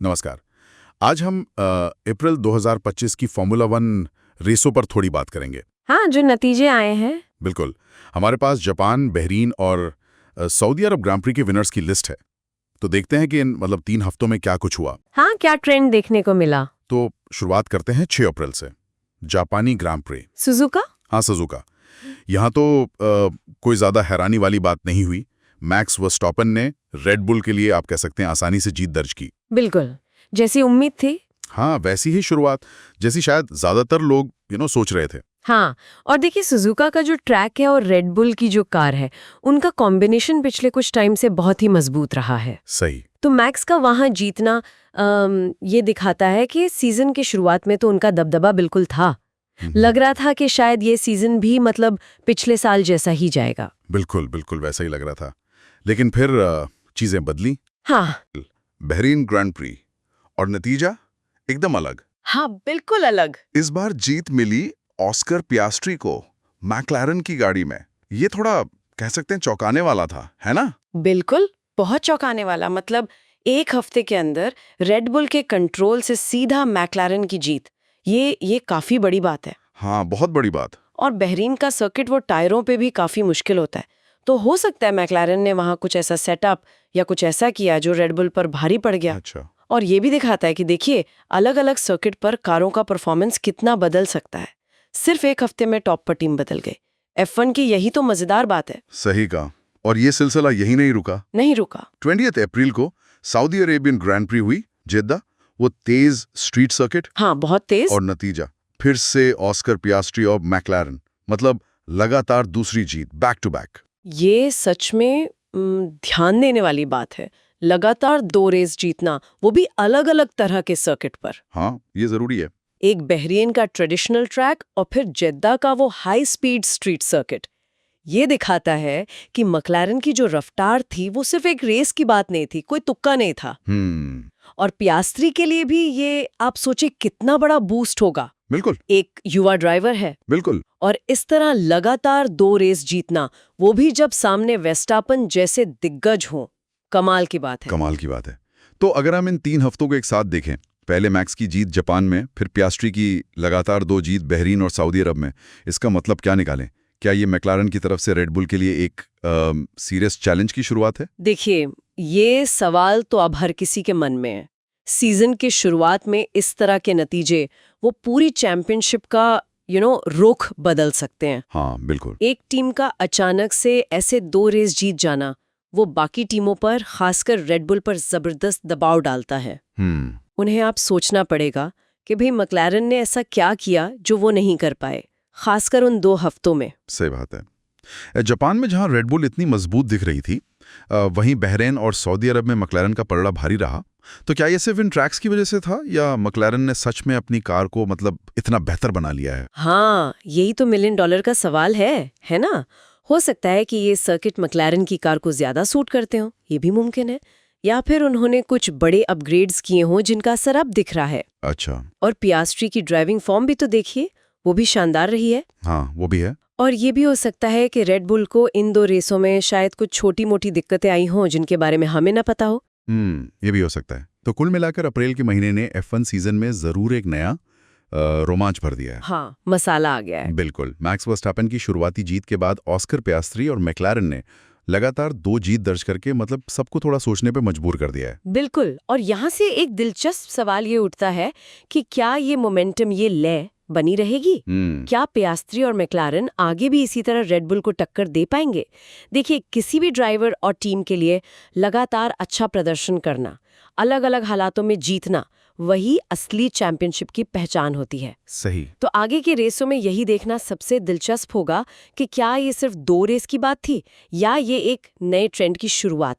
नमस्कार। आज हम अप्रैल 2025 की फॉर्मूला वन रेसों पर थोड़ी बात करेंगे। हाँ, जो नतीजे आए हैं। बिल्कुल। हमारे पास जापान, बहरीन और सऊदी अरब ग्रां प्री के विनर्स की लिस्ट है। तो देखते हैं कि इन 3 हफ्तों में क्या कुछ हुआ। हाँ, क्या ट्रेंड देखने को मिला? तो शुरुआत करते हैं 6 अप्रैल से। जापानी ग्रां प्री। सुजुका? हाँ, सुजुका। यहाँ तो कोई ज़्यादा हैरानी वाली बात नहीं हुई। मैक्स वर्स्टैपेन ने रेड बुल के लिए आप कह सकते हैं आसानी से जीत दर्ज की। बिल्कुल, जैसी उम्मीद थी। हाँ, वैसी ही शुरुआत जैसी शायद ज़्यादातर लोग सोच रहे थे। हाँ, और देखिए सुजुका का जो ट्रैक है और रेड बुल की जो कार है, उनका कॉम्बिनेशन पिछले कुछ टाइम से बहुत ही मजबूत रहा है। सही। तो मैक्स का वहाँ जीतना ये दिखाता है कि सीजन के शुरुआत में तो उनका दबदबा बिल्कुल था। लग रहा था कि शायद ये सीजन भी पिछले साल जैसा ही जाएगा। बिल्कुल बिल्कुल वैसा ही लग रहा था, लेकिन फिर चीजें बदली। हाँ। बहरीन ग्रैंड प्री और नतीजा एकदम अलग। हाँ, बिल्कुल अलग। इस बार जीत मिली ऑस्कर पियास्ट्री को मैक्लारन की गाड़ी में। ये थोड़ा कह सकते हैं चौंकाने वाला था, है ना? बिल्कुल, बहुत चौंकाने वाला। एक हफ्ते के अंदर रेड बुल के कंट्रोल से सीधा मैक्लारन की जीत, ये काफी बड़ी बात है। हाँ, बहुत बड़ी बात। और बहरीन का सर्किट वो टायरों पे भी काफी मुश्किल होता है, तो हो सकता है मैक्लारन ने वहां कुछ ऐसा सेटअप या कुछ ऐसा किया जो रेड बुल पर भारी पड़ गया। अच्छा। और ये भी दिखाता है कि देखिए अलग अलग सर्किट पर कारों का परफॉर्मेंस कितना बदल सकता है। सिर्फ एक हफ्ते में टॉप पर टीम बदल गई। F1 की यही तो मजेदार बात है। सही कहा। और ये सिलसिला यही नहीं रुका। 20 अप्रैल को सऊदी अरेबियन ग्रैंड प्री हुई जेद्दा। वो तेज स्ट्रीट सर्किट। हाँ, बहुत तेज। और नतीजा फिर से ऑस्कर पियास्ट्री और मैक्लारन, लगातार दूसरी जीत, बैक टू बैक। ये सच में ध्यान देने वाली बात है। लगातार 2 रेस जीतना, वो भी अलग अलग तरह के सर्किट पर। हाँ, ये जरूरी है। एक बहरीन का ट्रेडिशनल ट्रैक और फिर जेद्दा का वो हाई स्पीड स्ट्रीट सर्किट। ये दिखाता है कि मैक्लारन की जो रफ्तार थी वो सिर्फ एक रेस की बात नहीं थी, कोई तुक्का नहीं था। और पियास्ट्री के लिए भी ये आप सोचे कितना बड़ा बूस्ट होगा। बिल्कुल। एक युवा ड्राइवर है। बिल्कुल। और इस तरह लगातार 2 रेस जीतना, वो भी जब सामने वर्स्टैपेन जैसे दिग्गज हों, कमाल की बात है। कमाल की बात है। तो अगर हम इन 3 हफ्तों को एक साथ देखें, पहले मैक्स की जीत जापान में, फिर पियास्ट्री की लगातार 2 जीत बहरीन और सऊदी अरब में, इसका मतलब क्या निकालें? क्या ये मैक्लारन की तरफ से रेड बुल के लिए एक सीरियस चैलेंज की शुरुआत है? देखिए, ये सवाल तो अब हर किसी के मन में है। सीजन के शुरुआत में इस तरह के नतीजे वो पूरी चैंपियनशिप का रुख बदल सकते हैं। हाँ, बिल्कुल। एक टीम का अचानक से ऐसे 2 रेस जीत जाना, वो बाकी टीमों पर, खासकर रेड बुल पर जबरदस्त दबाव डालता है। उन्हें आप सोचना पड़ेगा कि भाई मैक्लारन ने ऐसा क्या किया जो वो नहीं कर पाए, खासकर उन 2 हफ्तों में। सही बात है। जापान में जहां रेड बुल इतनी मजबूत दिख रही थी, वहीं बहरीन और सऊदी अरब में मैक्लारन का पलड़ा भारी रहा। तो क्या ये सिर्फ इन ट्रैक्स की वजह से था, या मैक्लारन ने सच में अपनी कार को इतना बेहतर बना लिया है? हाँ, यही तो $1 मिलियन का सवाल है ना? हो सकता है कि ये सर्किट मैक्लारन की कार को ज्यादा सूट करते हो, ये भी मुमकिन है। या फिर उन्होंने कुछ बड़े अपग्रेड्स किए हों जिनका असर अब दिख रहा है। अच्छा। और पियास्ट्री की ड्राइविंग फॉर्म भी तो देखिए, वो भी शानदार रही है। हाँ, वो भी है। और ये भी हो सकता है कि रेड बुल को इन 2 रेसों में शायद कुछ छोटी मोटी दिक्कतें आई हों जिनके बारे में हमें न पता हो। ये भी हो सकता है। तो कुल मिलाकर अप्रैल के महीने ने F1 सीजन में जरूर एक नया रोमांच भर दिया है। हाँ, मसाला आ गया है। बिल्कुल। मैक्स वर्स्टैपेन की शुरुआती जीत के बाद ऑस्कर पियास्ट्री और मैक्लारन ने लगातार 2 जीत दर्ज करके सबको थोड़ा सोचने पे मजबूर कर दिया है। बिल्कुल। और यहाँ से एक दिलचस्प सवाल ये उठता है कि क्या ये मोमेंटम, ये लय बनी रहेगी? क्या पियास्ट्री और मैक्लारन आगे भी इसी तरह रेड बुल को टक्कर दे पाएंगे? देखिए, किसी भी ड्राइवर और टीम के लिए लगातार अच्छा प्रदर्शन करना, अलग अलग हालातों में जीतना, वही असली चैंपियनशिप की पहचान होती है। सही। तो आगे के रेसों में यही देखना सबसे दिलचस्प होगा कि क्या ये सिर्फ 2 रेस की बात थी, या ये एक नए ट्रेंड की शुरुआत